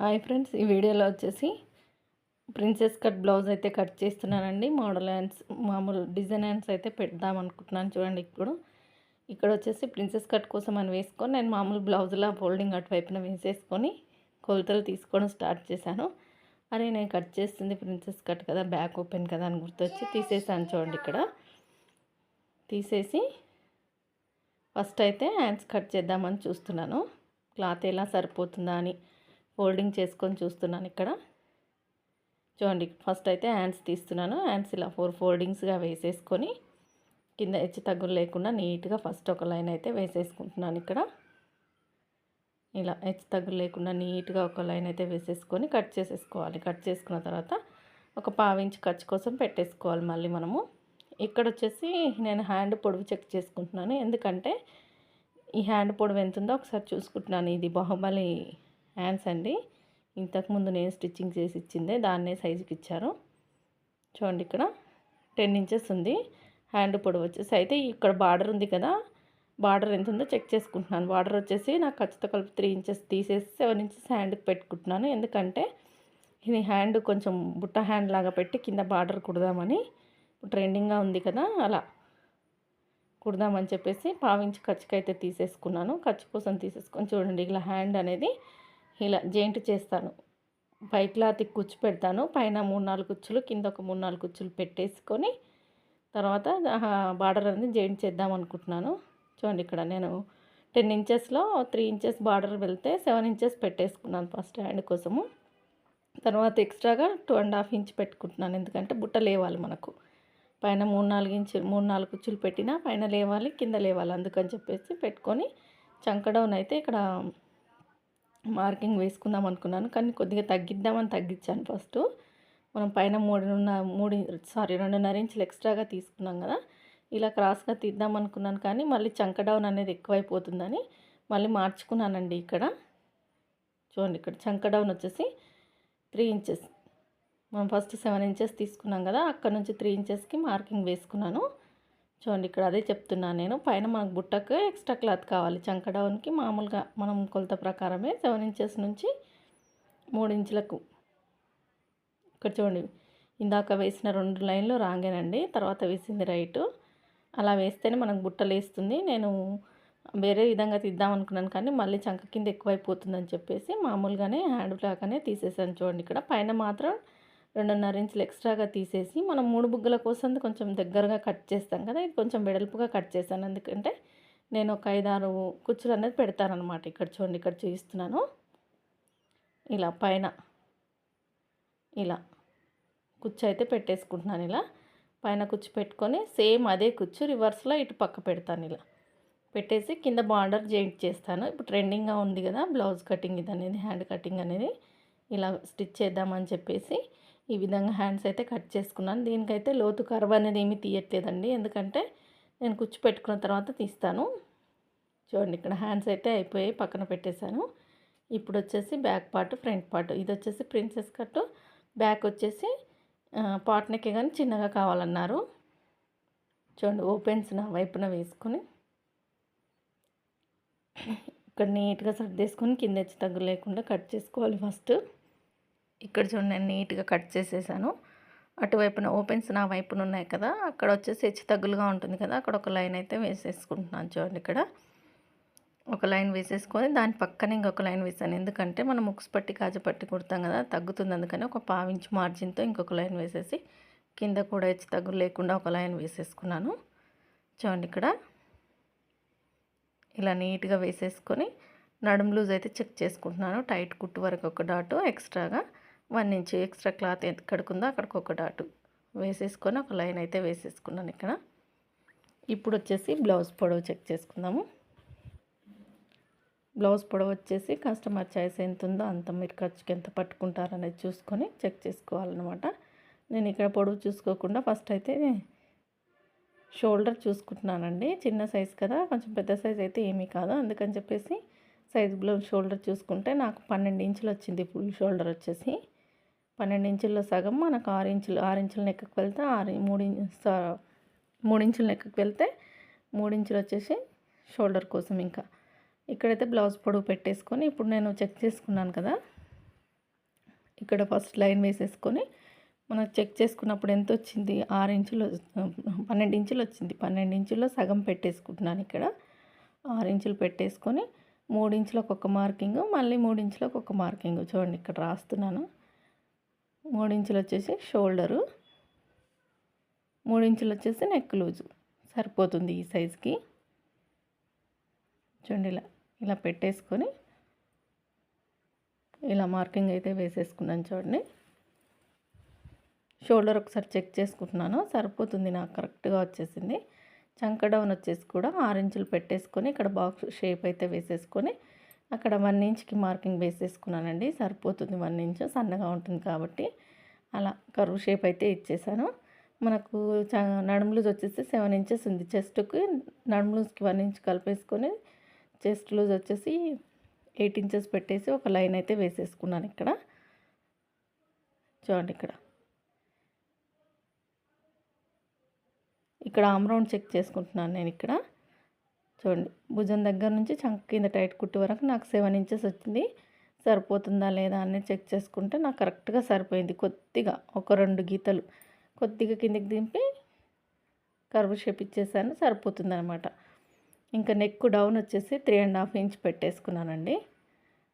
Hi friends, ఈ వీడియోలో వచ్చేసి ప్రిన్సెస్ కట్ బ్లౌజ్ అయితే కట్ చేస్తున్నానండి. మోడల్ హ్యాండ్స్, మామూలు డిజైన్ హ్యాండ్స్ అయితే పెడదాం అనుకుంటున్నాను. చూడండి, ఇక్కడ వచ్చేసి ప్రిన్సెస్ కట్ కోసం అని వేసుకొని నేను మామూలు బ్లౌజ్లా ఫోల్డింగ్ అటువైపున వేసేసుకొని కొలతలు తీసుకోవడం స్టార్ట్ చేశాను. అరే, నేను కట్ చేస్తుంది ప్రిన్సెస్ కట్ కదా, బ్యాక్ ఓపెన్ కదా అని గుర్తొచ్చి తీసేసాను. చూడండి, ఇక్కడ తీసేసి ఫస్ట్ అయితే హ్యాండ్స్ కట్ చేద్దామని చూస్తున్నాను. క్లాత్ ఎలా సరిపోతుందా అని ఫోల్డింగ్ చేసుకొని చూస్తున్నాను. ఇక్కడ చూడండి, ఫస్ట్ అయితే హ్యాండ్స్ తీస్తున్నాను. హ్యాండ్స్ ఇలా 4 ఫోల్డింగ్స్గా వేసేసుకొని కింద హెచ్చు తగ్గులు లేకుండా నీట్గా ఫస్ట్ ఒక లైన్ అయితే వేసేసుకుంటున్నాను. ఇక్కడ ఇలా హెచ్చు తగ్గులు లేకుండా నీట్గా ఒక లైన్ అయితే వేసేసుకొని కట్ చేసేసుకోవాలి. కట్ చేసుకున్న తర్వాత ఒక 1/2 ఇంచ్ ఖర్చు కోసం పెట్టేసుకోవాలి. మళ్ళీ మనము ఇక్కడ వచ్చేసి నేను హ్యాండ్ పొడవు చెక్ చేసుకుంటున్నాను. ఎందుకంటే ఈ హ్యాండ్ పొడవు ఎంత ఉందో ఒకసారి చూసుకుంటున్నాను. ఇది బాహుబలి హ్యాండ్స్ అండి. ఇంతకుముందు నేను స్టిచ్చింగ్ చేసి ఇచ్చిందే, దాన్నే సైజుకి ఇచ్చారు. చూడండి, ఇక్కడ 10 ఇంచెస్ ఉంది హ్యాండ్ పొడవు వచ్చేసి. అయితే ఇక్కడ బార్డర్ ఉంది కదా, బార్డర్ ఎంత ఉందో చెక్ చేసుకుంటున్నాను. బార్డర్ వచ్చేసి నాకు ఖచ్చితంగా కలిపి 3 ఇంచెస్ తీసేసి 7 ఇంచెస్ హ్యాండ్కి పెట్టుకుంటున్నాను. ఎందుకంటే ఇది హ్యాండ్ కొంచెం బుట్ట హ్యాండ్ లాగా పెట్టి కింద బార్డర్ కుడదామని, ట్రెండింగ్గా ఉంది కదా, అలా కుడదామని చెప్పేసి 1/2 ఇంచ్ ఖర్చుకైతే తీసేసుకున్నాను. ఖర్చు కోసం తీసేసుకొని చూడండి, ఇలా హ్యాండ్ అనేది ఇలా జాయింట్ చేస్తాను. పై క్లాత్కి కుచ్చు పెడతాను. పైన 3-4 కుచ్చులు, కింద ఒక 3-4 కుచ్చులు పెట్టేసుకొని తర్వాత బార్డర్ అనేది జాయింట్ చేద్దాం అనుకుంటున్నాను. చూడండి, ఇక్కడ నేను 10 ఇంచెస్లో 3 ఇంచెస్ బార్డర్ వెళ్తే 7 ఇంచెస్ పెట్టేసుకున్నాను ఫస్ట్ హ్యాండ్ కోసము. తర్వాత ఎక్స్ట్రాగా 2.5 ఇంచ్ పెట్టుకుంటున్నాను. ఎందుకంటే బుట్ట లేవాలి మనకు. పైన 3-4 కుచ్చులు పెట్టినా పైన లేవాలి, కింద లేవాలి. అందుకని చెప్పేసి పెట్టుకొని చంక డౌన్ అయితే ఇక్కడ మార్కింగ్ వేసుకుందాం అనుకున్నాను. కానీ కొద్దిగా తగ్గిద్దామని తగ్గించాను ఫస్ట్. మనం పైన 2.5 ఇంచులు ఎక్స్ట్రాగా తీసుకున్నాం కదా, ఇలా క్రాస్గా తీద్దాం అనుకున్నాను. కానీ మళ్ళీ చంక డౌన్ అనేది ఎక్కువైపోతుందని మళ్ళీ మార్చుకున్నానండి. ఇక్కడ చూడండి, ఇక్కడ చంక డౌన్ వచ్చేసి 3 ఇంచెస్. మనం ఫస్ట్ 7 ఇంచెస్ తీసుకున్నాం కదా, అక్కడ నుంచి 3 ఇంచెస్కి మార్కింగ్ వేసుకున్నాను. చూడండి, ఇక్కడ అదే చెప్తున్నాను నేను. పైన మనకు బుట్టకు ఎక్స్ట్రా క్లాత్ కావాలి. చంక డౌన్కి మామూలుగా మనం కొలత ప్రకారమే 7 ఇంచెస్ నుంచి 3 ఇంచులకు. ఇక్కడ చూడండి, ఇందాక వేసిన 2 లైన్లు రాంగేనండి, తర్వాత వేసింది రైటు. అలా వేస్తేనే మనకు బుట్టలు వేస్తుంది. నేను వేరే విధంగా తీద్దాం అనుకున్నాను, కానీ మళ్ళీ చంక కింద ఎక్కువైపోతుందని చెప్పేసి మామూలుగానే హ్యాండ్ లాగానే తీసేసాను. చూడండి, ఇక్కడ పైన మాత్రం 2.5 ఇంచులు ఎక్స్ట్రాగా తీసేసి మనం 3 బుగ్గల కోసం కొంచెం దగ్గరగా కట్ చేస్తాం కదా, ఇది కొంచెం వెడల్పుగా కట్ చేశాను. ఎందుకంటే నేను ఒక 5-6 కుచ్చులు అనేది పెడతానమాట. ఇక్కడ చూడండి, ఇక్కడ చూపిస్తున్నాను. ఇలా పైన ఇలా కుచ్చు అయితే పెట్టేసుకుంటున్నాను. ఇలా పైన కుచ్చు పెట్టుకొని సేమ్ అదే కుచ్చు రివర్స్లో ఇటు పక్క పెడతాను. ఇలా పెట్టేసి కింద బార్డర్ జాయింట్ చేస్తాను. ఇప్పుడు ట్రెండింగ్గా ఉంది కదా బ్లౌజ్ కటింగ్, ఇది అనేది హ్యాండ్ కటింగ్ అనేది. ఇలా స్టిచ్ చేద్దామని చెప్పేసి ఈ విధంగా హ్యాండ్స్ అయితే కట్ చేసుకున్నాను. దీనికైతే లోతు కర్వ్ అనేది ఏమీ తీయట్లేదండి, ఎందుకంటే నేను కుచ్చు పెట్టుకున్న తర్వాత తీస్తాను. చూడండి, ఇక్కడ హ్యాండ్స్ అయితే అయిపోయాయి, పక్కన పెట్టేశాను. ఇప్పుడు వచ్చేసి బ్యాక్ పార్ట్, ఫ్రంట్ పార్ట్. ఇది వచ్చేసి ప్రిన్సెస్ కట్. బ్యాక్ వచ్చేసి పార్ట్ నెక్ కానీ చిన్నగా కావాలన్నారు. చూడండి, ఓపెన్స్ నా వైపున వేసుకొని ఇక్కడ నీట్గా సర్దేసుకొని కింద హెచ్చు తగ్గు లేకుండా కట్ చేసుకోవాలి ఫస్ట్. ఇక్కడ చూడండి, నేను నీట్గా కట్ చేసేసాను. అటువైపున ఓపెన్స్ నా వైపున ఉన్నాయి కదా, అక్కడ వచ్చేసి హెచ్చు తగ్గులుగా ఉంటుంది కదా, అక్కడ ఒక లైన్ అయితే వేసేసుకుంటున్నాను. చూడండి, ఇక్కడ ఒక లైన్ వేసేసుకొని దాని పక్కన ఇంకొక లైన్ వేసాను. ఎందుకంటే మనం ముక్స్ పట్టి కాజు పట్టి కుడతాం కదా, తగ్గుతుంది. అందుకని ఒక 1/2 ఇంచ్ మార్జిన్తో ఇంకొక లైన్ వేసేసి కింద కూడా హెచ్చు తగ్గులు లేకుండా ఒక లైన్ వేసేసుకున్నాను. చూడండి, ఇక్కడ ఇలా నీట్గా వేసేసుకొని నడుము లూజ్ అయితే చెక్ చేసుకుంటున్నాను. టైట్ కుట్టు వరకు ఒక డాటు, ఎక్స్ట్రాగా 1 ఇంచ్ ఎక్స్ట్రా క్లాత్ ఎక్కడికుందో అక్కడికి ఒక డాటు వేసేసుకొని ఒక లైన్ అయితే వేసేసుకున్నాను. ఇక్కడ ఇప్పుడు వచ్చేసి బ్లౌజ్ పొడవు చెక్ చేసుకుందాము. బ్లౌజ్ పొడవు వచ్చేసి కస్టమర్ చాయిస్ ఎంత ఉందో అంత, మీరు ఖర్చుకి ఎంత పట్టుకుంటారనేది చూసుకొని చెక్ చేసుకోవాలన్నమాట. నేను ఇక్కడ పొడవు చూసుకోకుండా ఫస్ట్ అయితే షోల్డర్ చూసుకుంటున్నానండి. చిన్న సైజ్ కదా, కొంచెం పెద్ద సైజ్ అయితే ఏమీ కాదు. అందుకని చెప్పేసి సైజ్ బ్లౌజ్ షోల్డర్ చూసుకుంటే నాకు 12 ఇంచులు వచ్చింది. ఫుల్ షోల్డర్ వచ్చేసి 12 ఇంచుల్లో సగం మనకు 6 ఇంచులు. 6 ఇంచుల నెక్కకు వెళ్తే 3 ఇంచుల నెక్కకు వెళ్తే 3 ఇంచులు వచ్చేసి షోల్డర్ కోసం. ఇంకా ఇక్కడైతే బ్లౌజ్ పొడవు పెట్టేసుకొని ఇప్పుడు నేను చెక్ చేసుకున్నాను కదా, ఇక్కడ ఫస్ట్ లైన్ వేసేసుకొని మనం చెక్ చేసుకున్నప్పుడు ఎంత వచ్చింది, 6 ఇంచులు 12 ఇంచులు వచ్చింది. 12 ఇంచుల్లో సగం పెట్టేసుకుంటున్నాను ఇక్కడ. 6 ఇంచులు పెట్టేసుకొని 3 ఇంచులకు ఒక మార్కింగ్, మళ్ళీ 3 ఇంచులకు ఒక మార్కింగ్. చూడండి ఇక్కడ రాస్తున్నాను. 3 ఇంచులు వచ్చేసి షోల్డరు, 3 ఇంచులు వచ్చేసి నెక్ లూజు సరిపోతుంది ఈ సైజుకి. చూడండి ఇలా పెట్టేసుకొని ఇలా మార్కింగ్ అయితే వేసేసుకున్నాను. చూడండి షోల్డర్ ఒకసారి చెక్ చేసుకుంటున్నాను, సరిపోతుంది నాకు, కరెక్ట్గా వచ్చేసింది. చంక డౌన్ వచ్చేసి కూడా 6 ఇంచులు పెట్టేసుకొని ఇక్కడ బాక్స్ షేప్ అయితే వేసేసుకొని అక్కడ 1 ఇంచ్కి మార్కింగ్ వేసేసుకున్నానండి. సరిపోతుంది, 1 ఇంచ్ సన్నగా ఉంటుంది కాబట్టి. అలా కర్వ్ షేప్ అయితే ఇచ్చేసాను. మనకు నడుము లూజ్ వచ్చేసి 7 ఇంచెస్ ఉంది. చెస్ట్కి నడుము లూజ్కి 1 ఇంచ్ కలిపేసుకొని చెస్ట్ లూజ్ వచ్చేసి 8 ఇంచెస్ పెట్టేసి ఒక లైన్ అయితే వేసేసుకున్నాను ఇక్కడ. చూడండి ఇక్కడ ఆమ్ రౌండ్ చెక్ చేసుకుంటున్నాను నేను ఇక్కడ. చూడండి భుజం దగ్గర నుంచి చంక కింద టైట్ కుట్టు వరకు నాకు 7 ఇంచెస్ వచ్చింది. సరిపోతుందా లేదా అని చెక్ చేసుకుంటే నాకు కరెక్ట్గా సరిపోయింది. కొద్దిగా ఒక 2 గీతలు కొద్దిగా కిందికి దింపి కర్వ్ షేప్ ఇచ్చేసాను, సరిపోతుంది అనమాట. ఇంకా నెక్ డౌన్ వచ్చేసి 3.5 ఇంచ్ పెట్టేసుకున్నానండి.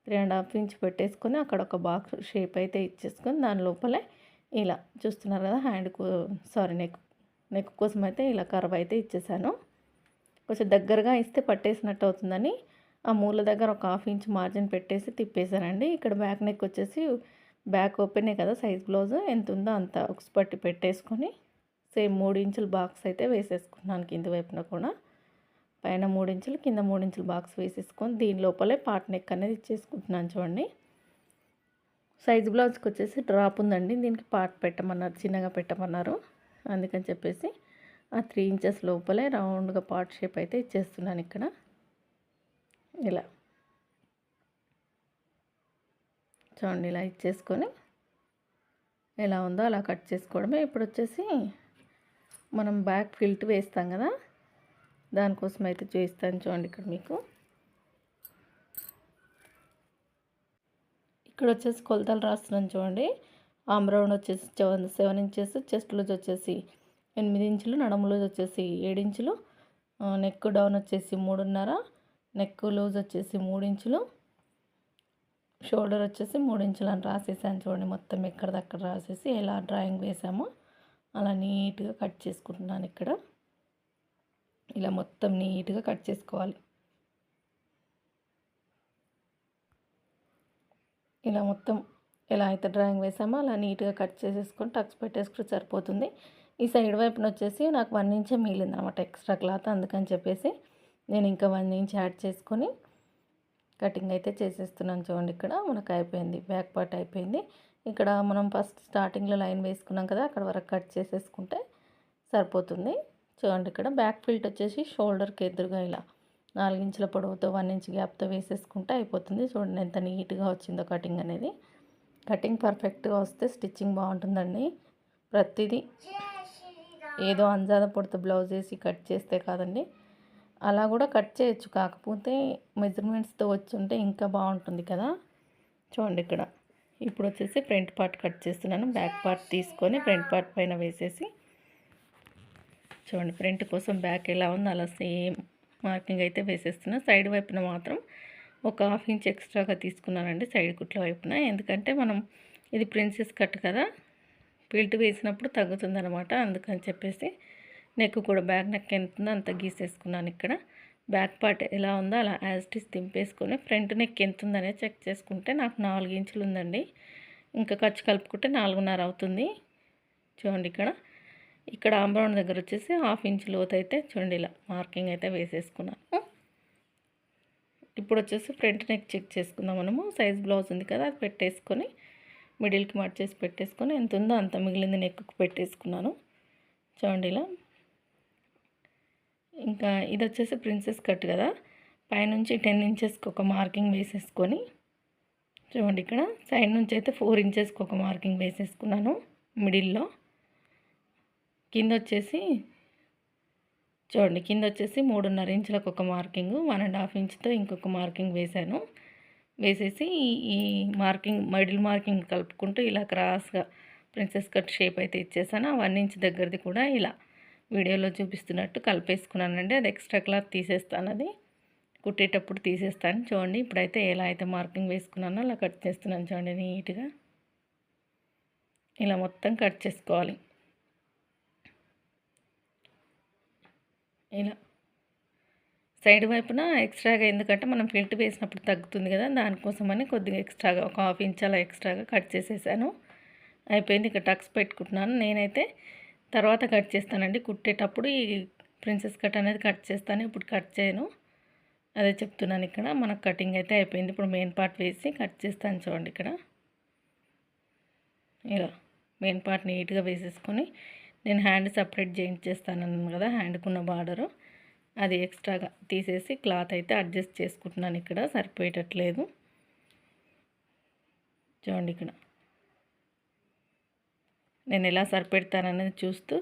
3.5 ఇంచ్ పెట్టేసుకొని అక్కడ ఒక బాక్స్ షేప్ అయితే ఇచ్చేసుకొని దాని లోపలే ఇలా చూస్తున్నారు కదా నెక్ కోసం అయితే ఇలా కర్వ్ అయితే ఇచ్చేసాను. కొంచెం దగ్గరగా ఇస్తే పట్టేసినట్టు అవుతుందని ఆ మూల దగ్గర ఒక 1/2 ఇంచ్ మార్జిన్ పెట్టేసి తిప్పేశానండి. ఇక్కడ బ్యాక్ నెక్ వచ్చేసి బ్యాక్ ఓపెనే కదా, సైజ్ బ్లౌజ్ ఎంత ఉందో అంత ఉక్స్ పట్టి పెట్టేసుకొని సేమ్ 3 ఇంచుల బాక్స్ అయితే వేసేసుకున్నాను. కింద వైపున కూడా పైన 3 ఇంచులు కింద 3 ఇంచుల బాక్స్ వేసేసుకొని దీని లోపలే పార్ట్ నెక్ అనేది ఇచ్చేసుకుంటున్నాను. చూడండి సైజ్ బ్లౌజ్కి వచ్చేసి డ్రాప్ ఉందండి, దీనికి పార్ట్ పెట్టమన్నారు, చిన్నగా పెట్టమన్నారు. అందుకని చెప్పేసి ఆ 3 ఇంచెస్ లోపలే రౌండ్గా పార్ట్ షేప్ అయితే ఇచ్చేస్తున్నాను ఇక్కడ. ఇలా చూడండి ఇలా ఇచ్చేసుకొని ఎలా ఉందో అలా కట్ చేసుకోవడమే. ఇప్పుడు వచ్చేసి మనం బ్యాక్ ఫిల్ట్ వేస్తాం కదా, దానికోసం అయితే చూపిస్తాను. చూడండి ఇక్కడ మీకు ఇక్కడ వచ్చేసి కొలతలు రాస్తున్నాను. చూడండి ఆమ్ రౌండ్ వచ్చేసి 7 ఇంచెస్, చెస్ట్ లూజ్ వచ్చేసి 8 ఇంచులు, నడుము లూజ్ వచ్చేసి 7 ఇంచులు, నెక్ డౌన్ వచ్చేసి 3.5, నెక్ లూజ్ వచ్చేసి 3 ఇంచులు, షోల్డర్ వచ్చేసి 3 ఇంచులు అని రాసేసాను. చూడండి మొత్తం ఎక్కడిదక్కడ రాసేసి ఎలా డ్రాయింగ్ వేసామో అలా నీట్గా కట్ చేసుకుంటున్నాను ఇక్కడ. ఇలా మొత్తం నీట్గా కట్ చేసుకోవాలి. ఇలా మొత్తం ఎలా అయితే డ్రాయింగ్ వేసామో అలా నీట్గా కట్ చేసేసుకొని టక్స్ పెట్టేసుకుంటే సరిపోతుంది. ఈ సైడ్ వైపున వచ్చేసి నాకు 1 ఇంచే మిగిలింది అనమాట ఎక్స్ట్రా క్లాత్, అందుకని చెప్పేసి నేను ఇంకా 1 ఇంచ్ యాడ్ చేసుకొని కటింగ్ అయితే చేసేస్తున్నాను. చూడండి ఇక్కడ మనకు అయిపోయింది, బ్యాక్ పార్ట్ అయిపోయింది. ఇక్కడ మనం ఫస్ట్ స్టార్టింగ్లో లైన్ వేసుకున్నాం కదా, అక్కడ వరకు కట్ చేసేసుకుంటే సరిపోతుంది. చూడండి ఇక్కడ బ్యాక్ ఫిల్ట్ వచ్చేసి షోల్డర్కి ఎదురుగా ఇలా 4 ఇంచుల పొడవుతో 1 ఇంచ్ గ్యాప్తో వేసేసుకుంటే అయిపోతుంది. చూడండి ఎంత నీట్గా వచ్చిందో కటింగ్ అనేది. కటింగ్ పర్ఫెక్ట్గా వస్తే స్టిచ్చింగ్ బాగుంటుందండి. ప్రతిదీ ఏదో అంజాద పొడత బ్లౌజ్ వేసి కట్ చేస్తే కాదండి, అలా కూడా కట్ చేయొచ్చు, కాకపోతే మెజర్మెంట్స్తో వచ్చి ఉంటే ఇంకా బాగుంటుంది కదా. చూడండి ఇక్కడ ఇప్పుడు వచ్చేసి ఫ్రంట్ పార్ట్ కట్ చేస్తున్నాను. బ్యాక్ పార్ట్ తీసుకొని ఫ్రంట్ పార్ట్ పైన వేసేసి చూడండి ఫ్రంట్ కోసం బ్యాక్ ఎలా ఉందో అలా సేమ్ మార్కింగ్ అయితే వేసేస్తున్నాను. సైడ్ వైపున మాత్రం ఒక 1/2 ఇంచ్ ఎక్స్ట్రాగా తీసుకున్నానండి సైడ్ కుట్ల వైపున, ఎందుకంటే మనం ఇది ప్రిన్సెస్ కట్ కదా, ఫిల్ట్ వేసినప్పుడు తగ్గుతుంది అనమాట. అందుకని చెప్పేసి నెక్ కూడా బ్యాక్ నెక్ ఎంత ఉందో అంత గీసేసుకున్నాను. ఇక్కడ బ్యాక్ పార్ట్ ఎలా ఉందో అలా యాజ్ ఇట్ ఈస్ దింపేసుకొని ఫ్రంట్ నెక్ ఎంత ఉందనేది చెక్ చేసుకుంటే నాకు 4 ఇంచులు ఉందండి. ఇంకా ఖర్చు కలుపుకుంటే 4.5 అవుతుంది. చూడండి ఇక్కడ ఆమ్ రౌండ్ దగ్గర వచ్చేసి 1/2 ఇంచ్ లోతు అయితే చూడండి ఇలా మార్కింగ్ అయితే వేసేసుకున్నాను. ఇప్పుడు వచ్చేసి ఫ్రంట్ నెక్ చెక్ చేసుకుందాం. మనము సైజ్ బ్లౌజ్ ఉంది కదా, అది పెట్టేసుకొని మిడిల్కి మార్చేసి పెట్టేసుకొని ఎంత ఉందో అంత మిగిలింది నెక్కు పెట్టేసుకున్నాను. చూడండి ఇలా. ఇంకా ఇది వచ్చేసి ప్రిన్సెస్ కట్ కదా, పైనుంచి 10 ఇంచెస్కి ఒక మార్కింగ్ వేసేసుకొని చూడండి ఇక్కడ సైడ్ నుంచి అయితే 4 ఇంచెస్కి ఒక మార్కింగ్ వేసేసుకున్నాను మిడిల్లో. కింద వచ్చేసి చూడండి 3.5 ఇంచులకు ఒక మార్కింగ్, 1.5 ఇంచ్తో ఇంకొక మార్కింగ్ వేశాను. వేసేసి ఈ మార్కింగ్ మిడిల్ మార్కింగ్ కలుపుకుంటూ ఇలా క్రాస్గా ప్రిన్సెస్ కట్ షేప్ అయితే ఇచ్చేసాను. ఆ 1 ఇంచ్ దగ్గరది కూడా ఇలా వీడియోలో చూపిస్తున్నట్టు కలిపేసుకున్నానండి. అది ఎక్స్ట్రా క్లాత్ తీసేస్తాను, అది కుట్టేటప్పుడు తీసేస్తాను. చూడండి ఇప్పుడైతే ఎలా అయితే మార్కింగ్ వేసుకున్నానో అలా కట్ చేస్తున్నాను. చూడండి నీట్గా ఇలా మొత్తం కట్ చేసుకోవాలి. ఇలా సైడ్ వైపున ఎక్స్ట్రాగా, ఎందుకంటే మనం ఫిల్ట్ వేసినప్పుడు తగ్గుతుంది కదా, దానికోసమని కొద్దిగా ఎక్స్ట్రాగా ఒక 1/2 ఇంచ్ అలా ఎక్స్ట్రాగా కట్ చేసేసాను. అయిపోయింది. ఇక్కడ టక్స్ పెట్టుకుంటున్నాను. నేనైతే తర్వాత కట్ చేస్తానండి, కుట్టేటప్పుడు ఈ ప్రిన్సెస్ కట్ అనేది కట్ చేస్తాను, ఇప్పుడు కట్ చేయను. అదే చెప్తున్నాను. ఇక్కడ మనకు కటింగ్ అయితే అయిపోయింది. ఇప్పుడు మెయిన్ పార్ట్ వేసి కట్ చేస్తాను. చూడండి ఇక్కడ ఇలా మెయిన్ పార్ట్ నీట్గా వేసేసుకొని, నేను హ్యాండ్ సపరేట్ చేయించేస్తాను కదా, హ్యాండ్కున్న బార్డరు అది ఎక్స్ట్రాగా తీసేసి క్లాత్ అయితే అడ్జస్ట్ చేసుకుంటున్నాను. ఇక్కడ సరిపోయేటట్లేదు. చూడండి ఇక్కడ నేను ఎలా సరిపెడతాననేది చూస్తూ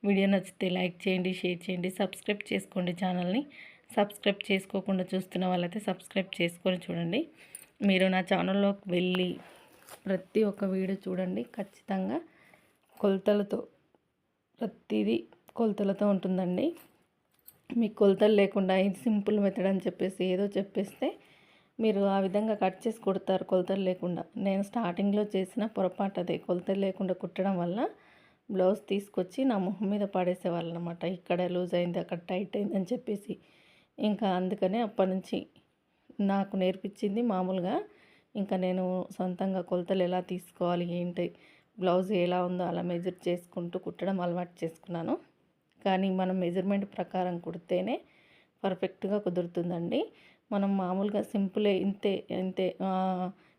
వీడియో నచ్చితే లైక్ చేయండి, షేర్ చేయండి, సబ్స్క్రైబ్ చేసుకోండి ఛానల్ని. సబ్స్క్రైబ్ చేసుకోకుండా చూస్తున్న వాళ్ళైతే సబ్స్క్రైబ్ చేసుకొని చూడండి. మీరు నా ఛానల్లోకి వెళ్ళి ప్రతి ఒక్క వీడియో చూడండి. ఖచ్చితంగా కొలతలతో, ప్రతిదీ కొలతలతో ఉంటుందండి. మీకు కొలతలు లేకుండా ఇది సింపుల్ మెథడ్ అని చెప్పేసి ఏదో చెప్పేస్తే మీరు ఆ విధంగా కట్ చేసి కుడతారు కొలతలు లేకుండా. నేను స్టార్టింగ్లో చేసిన పొరపాటు అదే, కొలతలు లేకుండా కుట్టడం వల్ల బ్లౌజ్ తీసుకొచ్చి నా మొహం మీద పడేసేవాళ్ళు అనమాట. ఇక్కడ లూజ్ అయింది, అక్కడ టైట్ అయింది అని చెప్పేసి. ఇంకా అందుకనే అప్పటి నుంచి నాకు నేర్పించింది మామూలుగా, ఇంకా నేను సొంతంగా కొలతలు ఎలా తీసుకోవాలి ఏంటి, బ్లౌజ్ ఎలా ఉందో అలా మెజర్ చేసుకుంటూ కుట్టడం అలవాటు చేసుకున్నాను. కానీ మనం మెజర్మెంట్ ప్రకారం కుడితేనే పర్ఫెక్ట్గా కుదురుతుందండి. మనం మామూలుగా సింపులే ఇంతే ఇంతే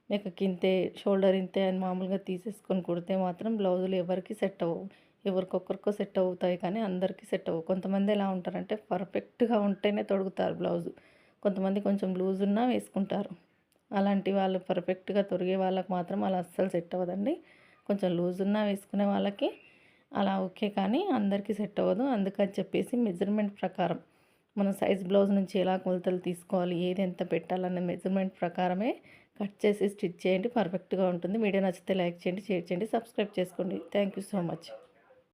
నెక్కి ఇంతే, షోల్డర్ ఇంతే అని మామూలుగా తీసేసుకొని కుడితే మాత్రం బ్లౌజులు ఎవరికి సెట్ అవ్వవు. ఎవరికొకరికో సెట్ అవుతాయి కానీ అందరికీ సెట్ అవ్వవు. కొంతమంది ఎలా ఉంటారంటే పర్ఫెక్ట్గా ఉంటేనే తొడుగుతారు బ్లౌజు, కొంతమంది కొంచెం లూజ్ ఉన్నా వేసుకుంటారు. అలాంటి వాళ్ళు పర్ఫెక్ట్గా తొడిగే వాళ్ళకి మాత్రం అలా అస్సలు సెట్ అవ్వదండి. కొంచెం లూజ్ ఉన్నా వేసుకునే వాళ్ళకి అలా ఓకే, కానీ అందరికీ సెట్ అవ్వదు. అందుకని చెప్పేసి మెజర్మెంట్ ప్రకారం మనం సైజ్ బ్లౌజ్ నుంచి ఎలా కొలతలు తీసుకోవాలి, ఏది ఎంత పెట్టాలన్న మెజర్మెంట్ ప్రకారమే కట్ చేసి స్టిచ్ చేయండి, పర్ఫెక్ట్గా ఉంటుంది. వీడియో నచ్చితే లైక్ చేయండి, షేర్ చేయండి, సబ్స్క్రైబ్ చేసుకోండి. Thank you so much.